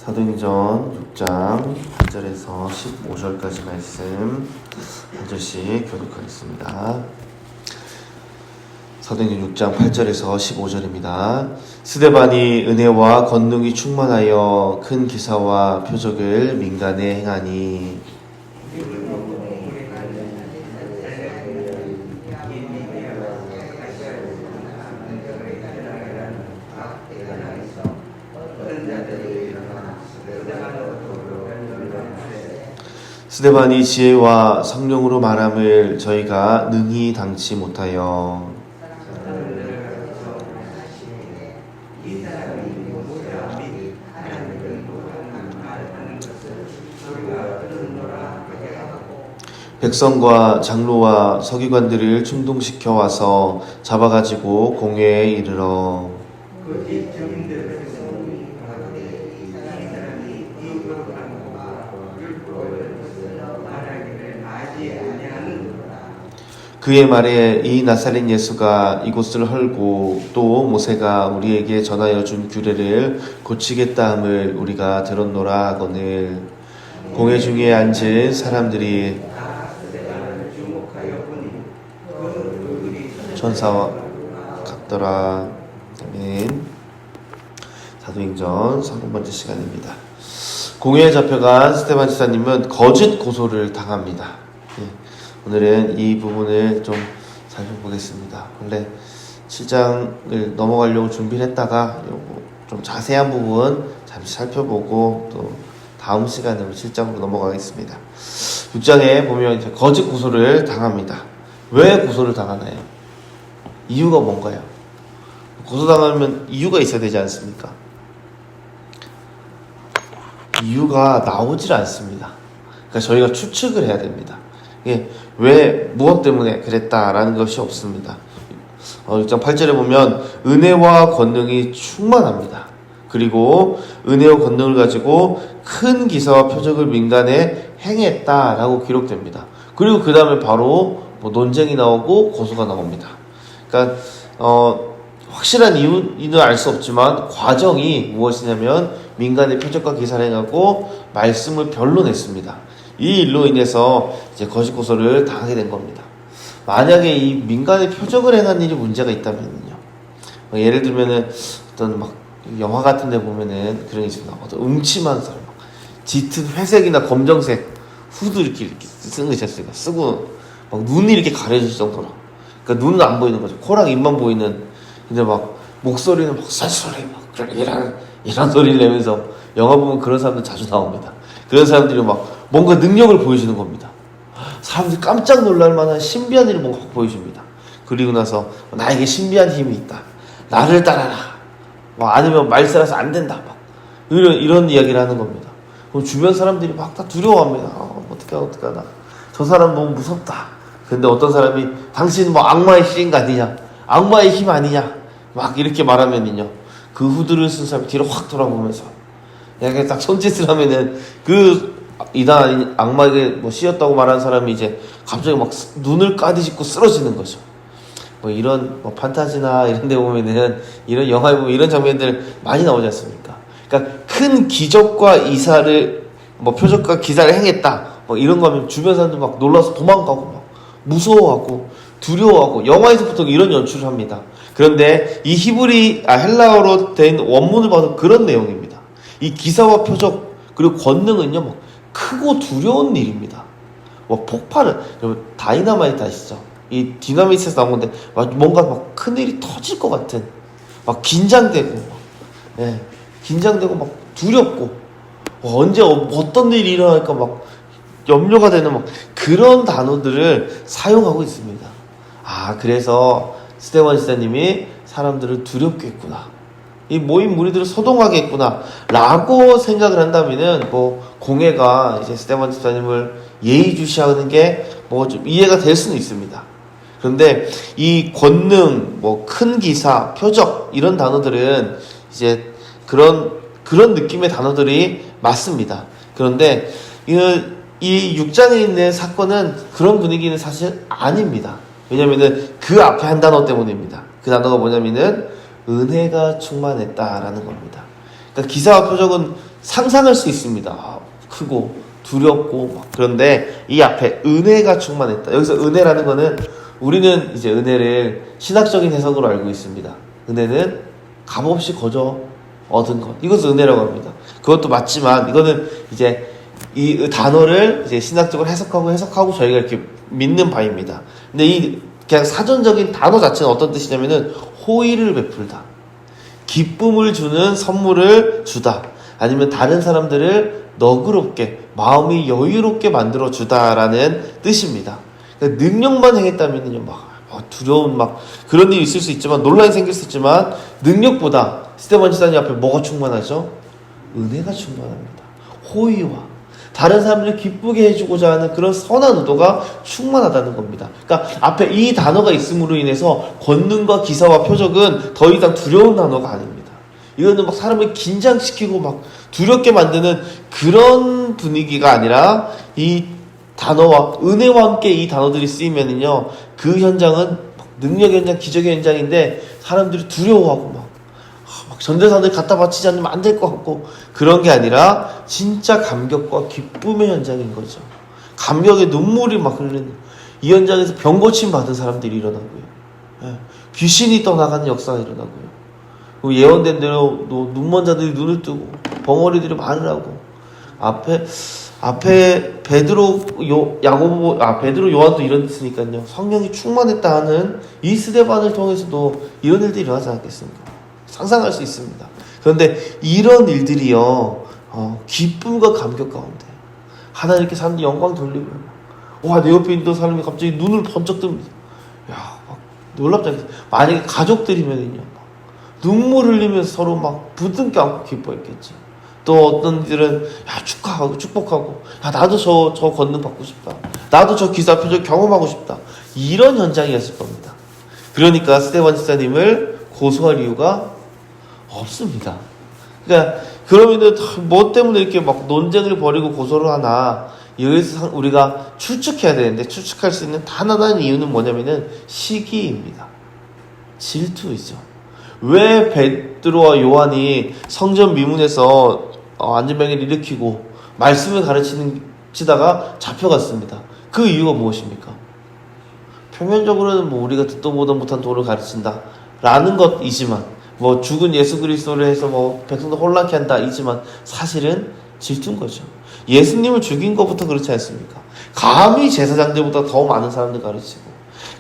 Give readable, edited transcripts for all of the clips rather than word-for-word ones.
사도행전 6장 8절에서 15절까지 말씀 한 절씩 교독하겠습니다. 사도행전 6장 8절에서 15절입니다. 스데반이 은혜와 권능이 충만하여 큰 기사와 표적을 민간에 행하니 스데반이 지혜와 성령으로 말함을 저희가 능히 당치 못하여 백성과 장로와 서기관들을 충동시켜 와서 잡아가지고 공회에 이르러 그의 말에 이 나사렛 예수가 이곳을 헐고 또 모세가 우리에게 전하여 준 규례를 고치겠다 함을 우리가 들었노라 하거늘 공회 중에 앉은 사람들이 천사와 같더라. 아멘. 사도행전 3번째 시간입니다. 공회에 잡혀간 스데반 지사님은 거짓 고소를 당합니다. 오늘은 이 부분을 좀 살펴보겠습니다. 원래 7장을 넘어가려고 준비를 했다가 좀 자세한 부분 잠시 살펴보고 또 다음 시간으로 7장으로 넘어가겠습니다. 6장에 보면 이제 거짓 고소를 당합니다. 왜 고소를 당하나요? 이유가 뭔가요? 고소당하면 이유가 있어야 되지 않습니까? 이유가 나오질 않습니다. 그러니까 저희가 추측을 해야 됩니다. 이게 왜 무엇 때문에 그랬다라는 것이 없습니다. 6장 8절에 보면 은혜와 권능이 충만합니다. 그리고 은혜와 권능을 가지고 큰 기사와 표적을 민간에 행했다라고 기록됩니다. 그리고 그 다음에 바로 논쟁이 나오고 고소가 나옵니다. 그러니까 확실한 이유는 알 수 없지만 과정이 무엇이냐면 민간의 표적과 기사를 행하고 말씀을 변론했습니다. 이 일로 인해서 이제 거짓 고소를 당하게 된 겁니다. 만약에 이 민간의 표적을 행한 일이 문제가 있다면요. 예를 들면은 어떤 막 영화 같은 데 보면은 그런 게 있습니다. 어떤 음침한 사람, 짙은 회색이나 검정색 후드 이렇게 쓰는 거 있었으니까 쓰고 막 눈이 이렇게 가려질 정도로. 그러니까 눈은 안 보이는 거죠. 코랑 입만 보이는. 근데 막 목소리는 막 쌀쌀해 막 이런 소리를 내면서 영화 보면 그런 사람들 자주 나옵니다. 그런 사람들이 막 뭔가 능력을 보여주는 겁니다. 사람들이 깜짝 놀랄 만한 신비한 일을 뭔가 보여줍니다. 그리고 나서 나에게 신비한 힘이 있다. 나를 따라라. 막 아니면 말세라서 안 된다. 막 이런 이야기를 하는 겁니다. 그럼 주변 사람들이 막 다 두려워합니다. 어떡하나. 저 사람 너무 무섭다. 근데 어떤 사람이 당신은 뭐 악마의 씨인 거 아니냐. 악마의 힘 아니냐. 막 이렇게 말하면은요. 그 후드를 쓴 사람이 뒤로 확 돌아보면서 이렇게 딱 손짓을 하면은 이단 악마에게 뭐 씌었다고 말하는 사람이 이제 갑자기 막 눈을 까디짓고 쓰러지는 거죠. 이런 판타지나 이런 데 보면은 이런 영화에 보면 이런 장면들 많이 나오지 않습니까? 그러니까 큰 기적과 이사를 표적과 기사를 행했다. 이런 거 하면 주변 사람들 막 놀라서 도망가고 막 무서워하고 두려워하고 영화에서 보통 이런 연출을 합니다. 그런데 이 헬라어로 된 원문을 봐도 그런 내용입니다. 이 기사와 표적 그리고 권능은요 크고 두려운 일입니다. 폭발을 다이너마이트 아시죠? 이 디나미트에서 나온 건데 뭔가 막 큰일이 터질 것 같은 긴장되고 긴장되고 막 두렵고 언제 어떤 일이 일어날까 막 염려가 되는 그런 단어들을 사용하고 있습니다. 그래서 스데반 지사님이 사람들을 두렵게 했구나. 이 모인 무리들을 소동하게 했구나 라고 생각을 한다면은 공회가 이제 스데반 지사님을 예의주시하는 게 좀 이해가 될 수는 있습니다. 그런데 이 권능, 큰 기사, 표적 이런 단어들은 이제 그런 느낌의 단어들이 맞습니다. 그런데 이 6장에 있는 사건은 그런 분위기는 사실 아닙니다. 왜냐면은 그 앞에 한 단어 때문입니다. 그 단어가 뭐냐면은 은혜가 충만했다라는 겁니다. 그러니까 기사와 표적은 상상할 수 있습니다. 크고 두렵고 막. 그런데 이 앞에 은혜가 충만했다. 여기서 은혜라는 거는 우리는 이제 은혜를 신학적인 해석으로 알고 있습니다. 은혜는 값없이 거저 얻은 것. 이것을 은혜라고 합니다. 그것도 맞지만 이거는 이제 이 단어를 이제 신학적으로 해석하고 저희가 이렇게 믿는 바입니다. 근데 이 그냥 사전적인 단어 자체는 어떤 뜻이냐면은 호의를 베풀다. 기쁨을 주는 선물을 주다. 아니면 다른 사람들을 너그럽게 마음이 여유롭게 만들어 주다라는 뜻입니다. 그러니까 능력만 행했다면은요 막 두려운 막 그런 일이 있을 수 있지만 논란이 생길 수 있지만 능력보다 스데반 지사님 앞에 뭐가 충만하죠? 은혜가 충만합니다. 호의와 다른 사람들을 기쁘게 해주고자 하는 그런 선한 의도가 충만하다는 겁니다. 그러니까 앞에 이 단어가 있음으로 인해서 권능과 기사와 표적은 더 이상 두려운 단어가 아닙니다. 이거는 막 사람을 긴장시키고 막 두렵게 만드는 그런 분위기가 아니라 이 단어와 은혜와 함께 이 단어들이 쓰이면은요 그 현장은 능력 현장, 기적의 현장인데 사람들이 두려워하고 막 전대사들 갖다 바치지 않으면 안 될 것 같고 그런 게 아니라 진짜 감격과 기쁨의 현장인 거죠. 감격의 눈물이 막 흐르는 이 현장에서 병고침 받은 사람들이 일어나고요. 예. 귀신이 떠나가는 역사가 일어나고요. 그리고 예언된 대로 눈먼 자들이 눈을 뜨고 벙어리들이 마늘하고 앞에 베드로 베드로 요한도 이랬으니까요. 성령이 충만했다 하는 이 스데반을 통해서도 이런 일들이 일어나지 않겠습니까? 상상할 수 있습니다. 그런데 이런 일들이요 기쁨과 감격 가운데 하나님께 사람들이 영광 돌리고 와 내 옆에 있는 사람이 갑자기 눈을 번쩍 뜹니다. 야 막 놀랍지 않겠어요? 만약에 가족들이면요 눈물 흘리면서 서로 막 부둥켜 안고 기뻐했겠지. 또 어떤 이들은 야 축하하고 축복하고 야 나도 저 권능 받고 싶다. 나도 저 기사 표적 경험하고 싶다. 이런 현장이었을 겁니다. 그러니까 스데반 지사님을 고소할 이유가 없습니다. 그러니까 그러면은 뭐 때문에 이렇게 막 논쟁을 벌이고 고소를 하나? 여기서 우리가 추측해야 되는데 추측할 수 있는 단 하나의 이유는 뭐냐면은 시기입니다. 질투이죠. 왜 베드로와 요한이 성전 미문에서 안전병을 일으키고 말씀을 가르치다가 잡혀갔습니다. 그 이유가 무엇입니까? 표면적으로는 뭐 우리가 듣도 보도 못한 도를 가르친다 라는 것이지만 뭐 죽은 예수 그리스도를 해서 뭐 백성도 혼란케 한다 이지만 사실은 질투인 거죠. 예수님을 죽인 것부터 그렇지 않습니까? 감히 제사장들보다 더 많은 사람들 가르치고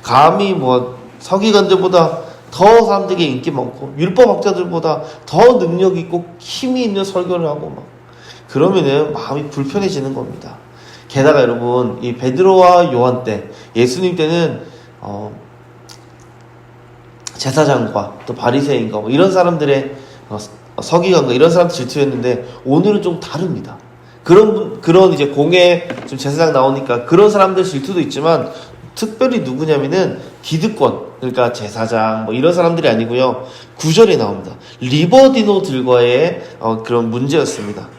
감히 뭐 서기관들보다 더 사람들에게 인기 많고 율법학자들보다 더 능력 있고 힘이 있는 설교를 하고 막 그러면은 마음이 불편해지는 겁니다. 게다가 여러분 이 베드로와 요한 때 예수님 때는 제사장과 또 바리새인과 뭐 이런 사람들의 서기관과 이런 사람들 질투였는데 오늘은 좀 다릅니다. 그런 이제 공예 좀 제사장 나오니까 그런 사람들 질투도 있지만 특별히 누구냐면은 기득권 그러니까 제사장 뭐 이런 사람들이 아니고요. 9절에 나옵니다. 리버디노들과의 그런 문제였습니다.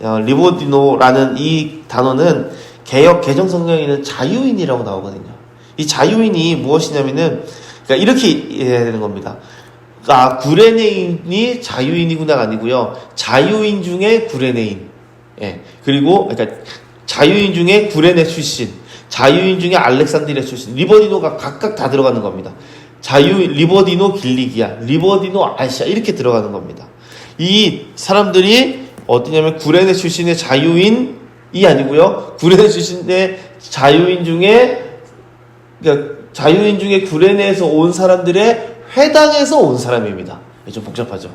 리버디노라는 이 단어는 개역 개정 성경에는 자유인이라고 나오거든요. 이 자유인이 무엇이냐면은 그러니까 이렇게 이해해야 되는 겁니다. 그러니까 구레네인이 자유인이구나가 아니고요. 자유인 중에 구레네인. 예. 그리고 그러니까 자유인 중에 구레네 출신, 자유인 중에 알렉산드리아 출신, 리버디노가 각각 다 들어가는 겁니다. 리버디노 길리기아, 리버디노 아시아 이렇게 들어가는 겁니다. 이 사람들이 어디냐면 구레네 출신의 자유인이 아니고요. 구레네 출신의 자유인 중에 그러니까 자유인 중에 구레네에서 온 사람들의 회당에서 온 사람입니다. 좀 복잡하죠.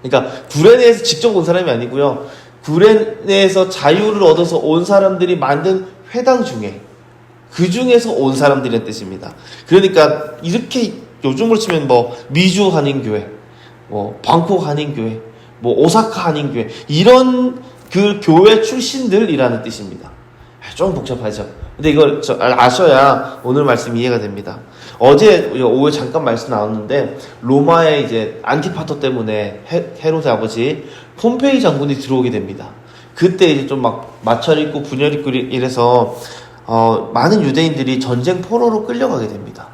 그러니까 구레네에서 직접 온 사람이 아니고요. 구레네에서 자유를 얻어서 온 사람들이 만든 회당 중에 그 중에서 온 사람들의 뜻입니다. 그러니까 이렇게 요즘으로 치면 뭐 미주 한인교회, 뭐 방콕 한인교회, 뭐 오사카 한인교회 이런 그 교회 출신들이라는 뜻입니다. 좀 복잡하죠. 근데 이걸 아셔야 오늘 말씀 이해가 됩니다. 어제 오후에 잠깐 말씀 나왔는데 로마의 이제 안티파터 때문에 헤로데 아버지 폼페이 장군이 들어오게 됩니다. 그때 이제 좀 막 마찰 있고 분열 있고 이래서 많은 유대인들이 전쟁 포로로 끌려가게 됩니다.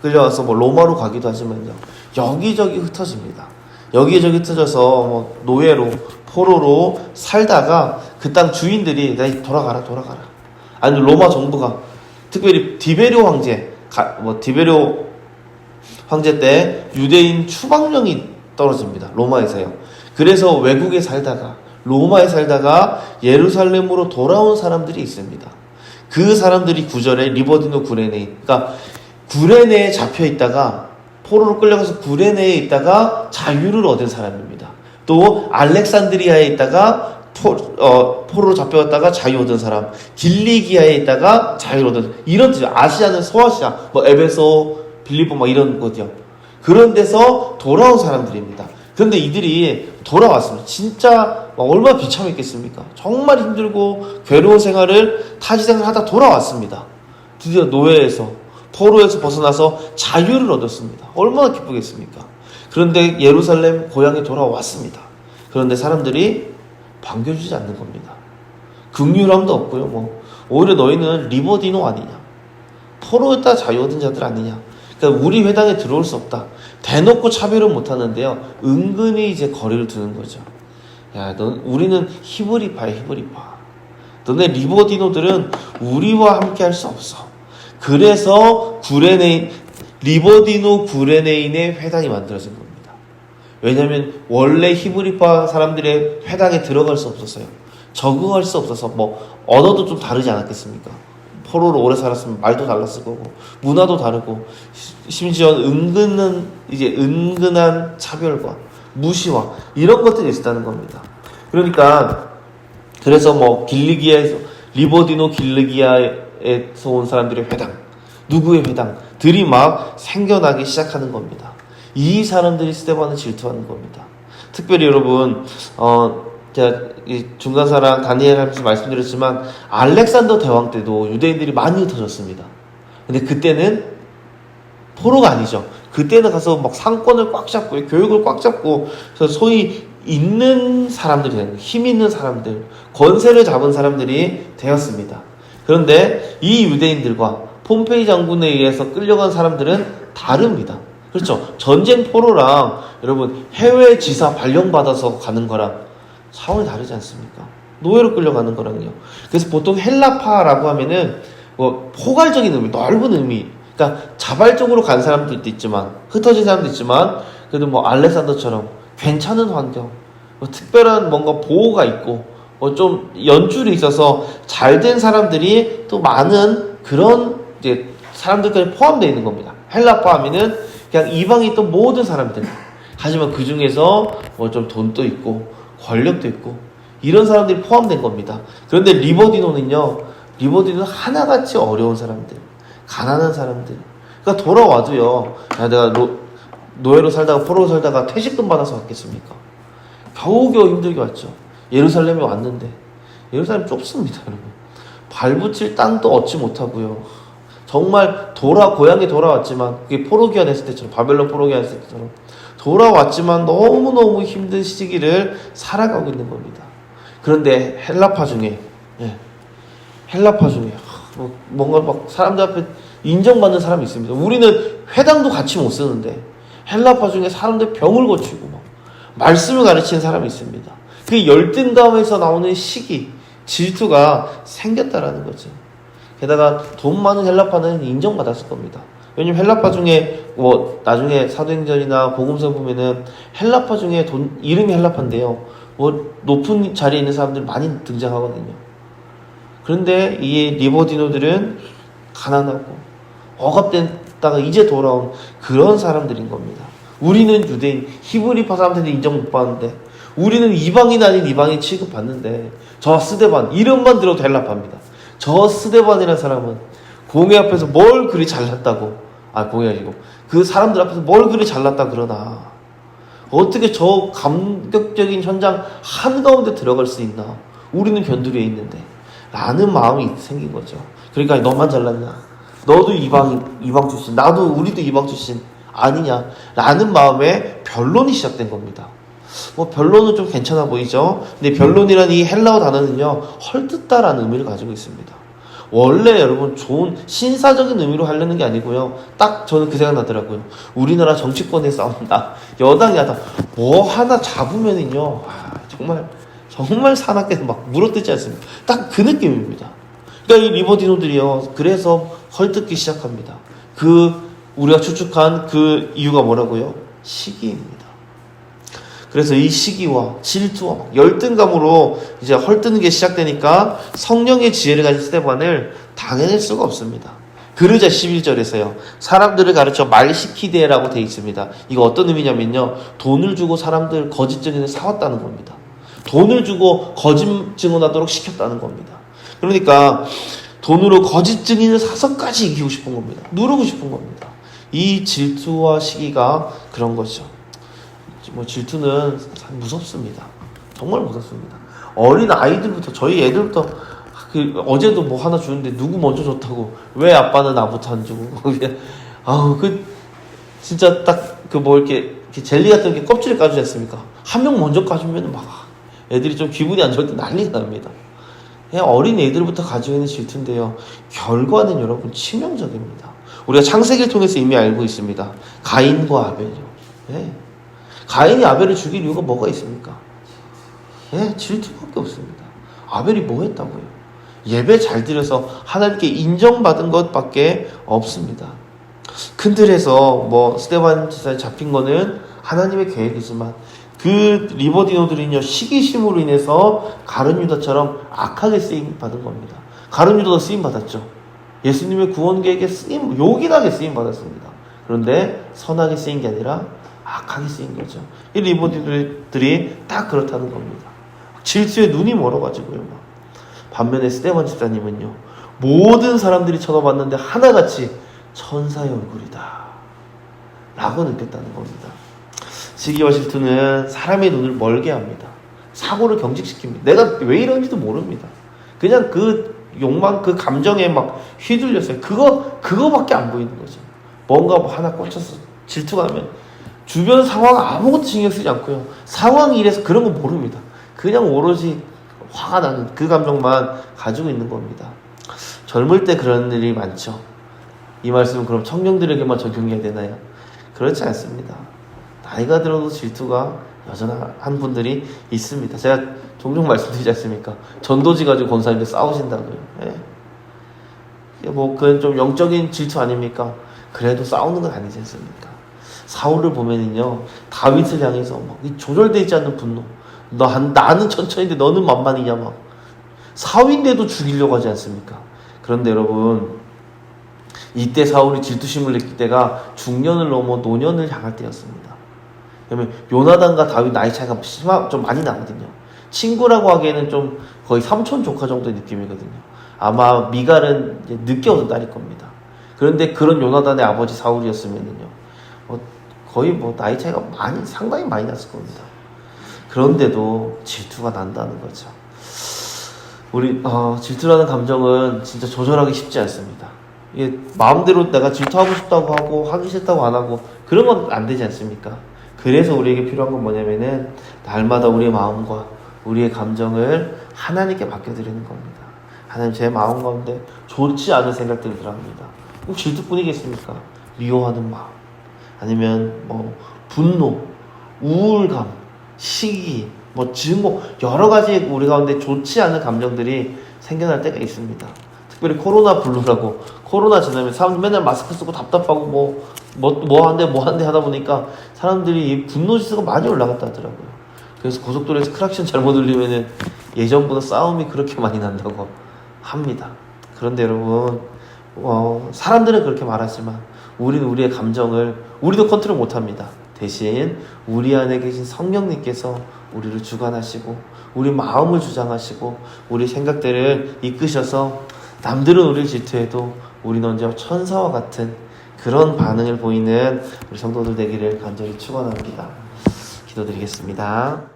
끌려가서 뭐 로마로 가기도 하지만요. 여기저기 흩어집니다. 여기저기 흩어져서 뭐 노예로 포로로 살다가 그 땅 주인들이 나 돌아가라. 아니 로마 정부가 특별히 디베리오 황제 때 유대인 추방령이 떨어집니다. 로마에서요. 그래서 외국에 살다가 로마에 살다가 예루살렘으로 돌아온 사람들이 있습니다. 그 사람들이 9절에 리버디노 구레네, 그러니까 구레네에 잡혀 있다가 포로로 끌려가서 구레네에 있다가 자유를 얻은 사람입니다. 또 알렉산드리아에 있다가 포로로 잡혀갔다가 자유 얻은 사람, 길리기아에 있다가 자유 얻은, 이런 뜻이죠. 아시아는 서아시아, 뭐 에베소, 빌립보 막 이런 곳이요. 그런 데서 돌아온 사람들입니다. 그런데 이들이 돌아왔습니다. 진짜 얼마나 비참했겠습니까? 정말 힘들고 괴로운 생활을 타지 생활을 하다 돌아왔습니다. 드디어 노예에서 포로에서 벗어나서 자유를 얻었습니다. 얼마나 기쁘겠습니까? 그런데 예루살렘 고향에 돌아왔습니다. 그런데 사람들이 반겨주지 않는 겁니다. 긍휼함도 없고요. 오히려 너희는 리버디노 아니냐, 포로였다 자유 얻은 자들 아니냐, 그러니까 우리 회당에 들어올 수 없다. 대놓고 차별은 못하는데요, 은근히 이제 거리를 두는 거죠. 야, 우리는 히브리파야, 히브리파. 너네 리버디노들은 우리와 함께 할 수 없어. 그래서 리버디노 구레네인의 회당이 만들어진 겁니다. 왜냐하면 원래 히브리파 사람들의 회당에 들어갈 수 없었어요. 적응할 수 없어서, 언어도 좀 다르지 않았겠습니까? 포로로 오래 살았으면 말도 달랐을 거고, 문화도 다르고, 심지어 은근한 차별과 무시와 이런 것들이 있었다는 겁니다. 그래서 길리기아에서, 리버디노 길리기아에서 온 사람들의 회당, 누구의 회당들이 막 생겨나기 시작하는 겁니다. 이 사람들이 스데반을 질투하는 겁니다. 특별히 여러분, 제가 중간사랑 다니엘 하면서 말씀드렸지만, 알렉산더 대왕 때도 유대인들이 많이 흩어졌습니다. 근데 그때는 포로가 아니죠. 그때는 가서 막 상권을 꽉 잡고, 교육을 꽉 잡고, 소위 있는 사람들이, 힘 있는 사람들, 권세를 잡은 사람들이 되었습니다. 그런데 이 유대인들과 폼페이 장군에 의해서 끌려간 사람들은 다릅니다. 그렇죠. 전쟁 포로랑 여러분 해외 지사 발령받아서 가는 거랑 차원이 다르지 않습니까? 노예로 끌려가는 거랑요. 그래서 보통 헬라파라고 하면은 포괄적인 의미, 넓은 의미, 그러니까 자발적으로 간 사람들도 있지만, 흩어진 사람도 있지만, 그래도 알렉산더처럼 괜찮은 환경, 특별한 뭔가 보호가 있고, 좀 연줄이 있어서 잘된 사람들이 또 많은 그런 이제 사람들까지 포함되어 있는 겁니다. 헬라파 하면은 그냥 이방에 있던 모든 사람들. 하지만 그 중에서 좀 돈도 있고 권력도 있고 이런 사람들이 포함된 겁니다. 그런데 리버디노는 하나같이 어려운 사람들, 가난한 사람들. 그러니까 돌아와도요, 내가 노예로 살다가 포로로 살다가 퇴직금 받아서 왔겠습니까? 겨우겨우 힘들게 왔죠. 예루살렘에 왔는데 예루살렘 좁습니다, 여러분. 발붙일 땅도 얻지 못하고요. 정말 고향에 돌아왔지만, 그게 포로기한 했을 때처럼, 바벨론 포로기한 했을 때처럼 돌아왔지만 너무너무 힘든 시기를 살아가고 있는 겁니다. 그런데 헬라파 중에 뭔가 막 사람들 앞에 인정받는 사람이 있습니다. 우리는 회당도 같이 못 쓰는데 헬라파 중에 사람들 병을 고치고 말씀을 가르치는 사람이 있습니다. 그 열등감에서 나오는 시기, 질투가 생겼다라는 거죠. 게다가 돈 많은 헬라파는 인정받았을 겁니다. 왜냐면 헬라파 중에 나중에 사도행전이나 복음서 보면은 헬라파 중에 이름이 헬라파인데요, 높은 자리에 있는 사람들 많이 등장하거든요. 그런데 이 리버디노들은 가난하고 억압됐다가 이제 돌아온 그런 사람들인 겁니다. 우리는 유대인, 히브리파 사람들한테 인정 못 받는데, 우리는 이방인 아닌 이방인 취급받는데, 저 스데반 이름만 들어도 헬라파입니다. 저 스데반이라는 사람은 공회 앞에서 뭘 그리 잘났다고, 공회 아니고 그 사람들 앞에서 뭘 그리 잘났다 그러나 어떻게 저 감격적인 현장 한가운데 들어갈 수 있나, 우리는 변두리에 있는데 라는 마음이 생긴 거죠. 그러니까 너만 잘났나, 너도 이방 출신, 우리도 이방 출신 아니냐 라는 마음에 변론이 시작된 겁니다. 변론은 좀 괜찮아 보이죠. 근데 변론이라는 이 헬라어 단어는요, 헐뜯다라는 의미를 가지고 있습니다. 원래 여러분 좋은 신사적인 의미로 하려는 게 아니고요. 딱 저는 그 생각 나더라고요. 우리나라 정치권에 싸운다. 여당 야당 뭐 하나 잡으면은요. 정말 사납게 막 물어뜯지 않습니까? 딱 그 느낌입니다. 그러니까 이 리버디노들이요. 그래서 헐뜯기 시작합니다. 우리가 추측한 그 이유가 뭐라고요? 시기입니다. 그래서 이 시기와 질투와 열등감으로 이제 헐뜯는 게 시작되니까 성령의 지혜를 가진 스데반을 당해낼 수가 없습니다. 그러자 11절에서요. 사람들을 가르쳐 말시키되라고 되어 있습니다. 이거 어떤 의미냐면요. 돈을 주고 사람들 거짓 증인을 사왔다는 겁니다. 돈을 주고 거짓 증언하도록 시켰다는 겁니다. 그러니까 돈으로 거짓 증인을 사서까지 이기고 싶은 겁니다. 누르고 싶은 겁니다. 이 질투와 시기가 그런 거죠. 질투는 무섭습니다. 정말 무섭습니다. 어린 아이들부터 저희 애들부터 어제도 뭐 하나 주는데 누구 먼저 줬다고 왜 아빠는 나부터 안 주고 진짜 딱 이렇게 젤리 같은 게 껍질을 까주지 않습니까? 한 명 먼저 까주면 막 애들이 좀 기분이 안 좋을 때 난리가 납니다. 어린 애들부터 가지고 있는 질투인데요. 결과는 여러분 치명적입니다. 우리가 창세기를 통해서 이미 알고 있습니다. 가인과 아벨이요. 가인이 아벨을 죽일 이유가 뭐가 있습니까? 질투밖에 없습니다. 아벨이 뭐 했다고요? 예배 잘 드려서 하나님께 인정받은 것밖에 없습니다. 큰 틀에서 스데반 지사에 잡힌 거는 하나님의 계획이지만 그 리버디노들은요 시기심으로 인해서 가룟 유다처럼 악하게 쓰임 받은 겁니다. 가룟 유다도 쓰임 받았죠. 예수님의 구원 계획에 요긴하게 쓰임 받았습니다. 그런데 선하게 쓰인 게 아니라 악하게 쓰인 거죠. 이 리버디노들이 딱 그렇다는 겁니다. 질투에 눈이 멀어가지고요. 반면에 스데반 집사님은요 모든 사람들이 쳐다봤는데 하나같이 천사의 얼굴이다 라고 느꼈다는 겁니다. 시기와 질투는 사람의 눈을 멀게 합니다. 사고를 경직시킵니다. 내가 왜 이런지도 모릅니다. 그냥 그 욕망, 그 감정에 막 휘둘렸어요. 그거밖에 안 보이는 거죠. 뭔가 하나 꽂혀서 질투가 하면 주변 상황 아무것도 신경 쓰지 않고요. 상황이 이래서 그런 거 모릅니다. 그냥 오로지 화가 나는 그 감정만 가지고 있는 겁니다. 젊을 때 그런 일이 많죠. 이 말씀은 그럼 청년들에게만 적용해야 되나요? 그렇지 않습니다. 나이가 들어도 질투가 여전한 분들이 있습니다. 제가 종종 말씀드리지 않습니까? 전도지 가지고 권사님들 싸우신다고요. 그건 좀 영적인 질투 아닙니까? 그래도 싸우는 건 아니지 않습니까? 사울을 보면은요, 다윗을 향해서 조절되어 있지 않는 분노. 나는 천천히인데 너는 만만이냐, 사위인데도 죽이려고 하지 않습니까? 그런데 여러분, 이때 사울이 질투심을 느낄 때가 중년을 넘어 노년을 향할 때였습니다. 그러면 요나단과 다윗 나이 차이가 좀 많이 나거든요. 친구라고 하기에는 좀 거의 삼촌 조카 정도의 느낌이거든요. 아마 미갈은 이제 늦게 얻은 딸일 겁니다. 그런데 그런 요나단의 아버지 사울이었으면은요, 거의 나이 차이가 상당히 많이 났을 겁니다. 그런데도 질투가 난다는 거죠. 질투라는 감정은 진짜 조절하기 쉽지 않습니다. 이게 마음대로 내가 질투하고 싶다고 하고 하기 싫다고 안 하고 그런 건 안 되지 않습니까? 그래서 우리에게 필요한 건 뭐냐면은 날마다 우리의 마음과 우리의 감정을 하나님께 맡겨드리는 겁니다. 하나님, 제 마음 가운데 좋지 않은 생각들이 들어갑니다. 꼭 질투뿐이겠습니까? 미워하는 마음, 아니면 분노, 우울감, 시기, 증오, 여러 가지 우리 가운데 좋지 않은 감정들이 생겨날 때가 있습니다. 특별히 코로나 블루라고, 코로나 지나면 사람들 맨날 마스크 쓰고 답답하고 뭐 한대 하다 보니까 사람들이 이 분노 지수가 많이 올라갔다 하더라고요. 그래서 고속도로에서 크락션 잘못 울리면은 예전보다 싸움이 그렇게 많이 난다고 합니다. 그런데 여러분, 사람들은 그렇게 말하지만 우리는 우리의 감정을 우리도 컨트롤 못합니다. 대신 우리 안에 계신 성령님께서 우리를 주관하시고 우리 마음을 주장하시고 우리 생각들을 이끄셔서 남들은 우리를 질투해도 우리는 언제나 천사와 같은 그런 반응을 보이는 우리 성도들 되기를 간절히 축원합니다. 기도드리겠습니다.